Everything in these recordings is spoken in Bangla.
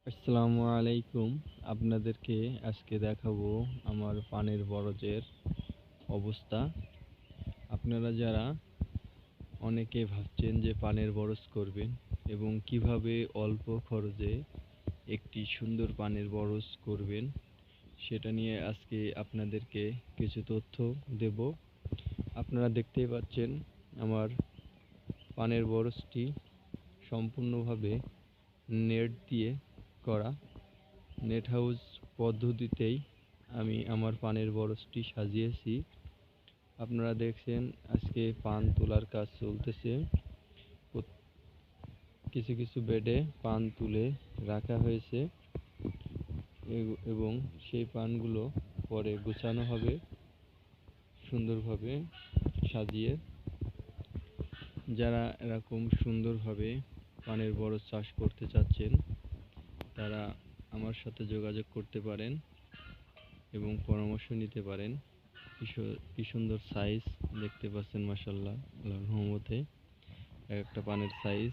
আসসালামু আলাইকুম। আপনাদেরকে আজকে দেখাবো আমার পানের বরজের অবস্থা। আপনারা যারা অনেকে ভাবছেন যে পানের বরজ করবেন এবং কিভাবে অল্প খরচে একটি সুন্দর পানের বরজ করবেন, সেটা নিয়ে আজকে আপনাদেরকে কিছু তথ্য দেব। আপনারা দেখতেই পাচ্ছেন আমার পানের বরজটি সম্পূর্ণভাবে নেট দিয়ে করা। নেট হাউস পদ্ধতিতেই আমি আমার পানের বরজটি সাজিয়েছি। আপনারা দেখছেন আজকে পান তোলার কাজ চলতেছে। কিছু কিছু বেডে পান তুলে রাখা হয়েছে এবং সেই পানগুলো পরে গুছানো হবে সুন্দরভাবে সাজিয়ে। যারা এরকম সুন্দরভাবে পানের বরজ চাষ করতে চাচ্ছেন, তারা আমার সাথে যোগাযোগ করতে পারেন এবং পরামর্শ নিতে পারেন। কি সুন্দর সাইজ দেখতে পাচ্ছেন, মাশাআল্লাহ, আল্লাহর রহমতে এক একটা পানের সাইজ।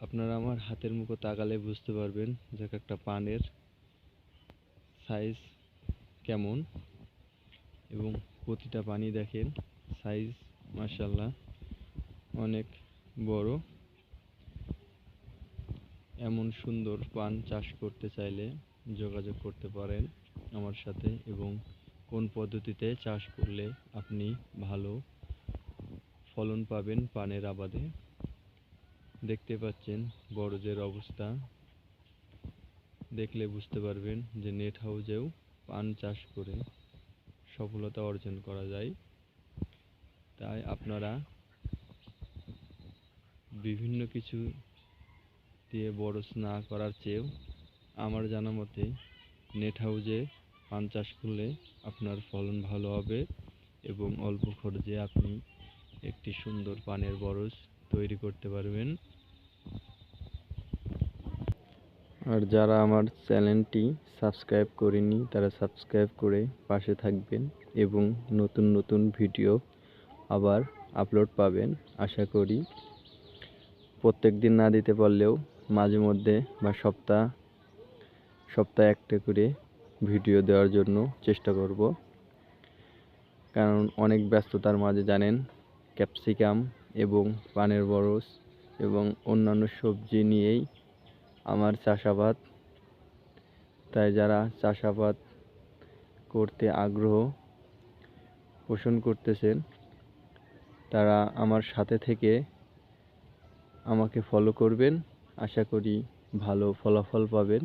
আপনারা আমার হাতের মুখো তাকালে বুঝতে পারবেন যে এক একটা পানের সাইজ কেমন, এবং প্রতিটা পানি দেখেন সাইজ মাশাআল্লাহ অনেক বড়। এমন সুন্দর পান চাষ করতে চাইলে যোগাযোগ করতে পারেন আমার সাথে, এবং কোন পদ্ধতিতে চাষ করলে আপনি ভালো ফলন পাবেন পানের আবাদে। দেখতে পাচ্ছেন বরজের অবস্থা, দেখলে বুঝতে পারবেন যে নেট হাউসেও পান চাষ করে সফলতা অর্জন করা যায়। তাই আপনারা বিভিন্ন কিছু দিয়ে বরজ না করার চেয়েও আমার জানা মতে নেট হাউসে পান চাষ করলে আপনার ফলন ভালো হবে এবং অল্প খরচে আপনি একটি সুন্দর পানের বরজ তৈরি করতে পারবেন। আর যারা আমার চ্যানেলটি সাবস্ক্রাইব করেনি, তারা সাবস্ক্রাইব করে পাশে থাকবেন এবং নতুন নতুন ভিডিও আবার আপলোড পাবেন আশা করি। প্রত্যেক দিন না দিতে পারলেও মাঝে মধ্যে বা সপ্তাহে একটা করে ভিডিও দেওয়ার জন্য চেষ্টা করব, কারণ অনেক ব্যস্ততার মাঝে জানেন ক্যাপসিকাম এবং পানের বরজ এবং অন্যান্য সবজি নিয়েই আমার চাষাবাদ। তাই যারা চাষাবাদ করতে আগ্রহ পোষণ করতেছেন, তারা আমার সাথে থেকে আমাকে ফলো করবেন। আশা করি ভালো ফলাফল পাবেন।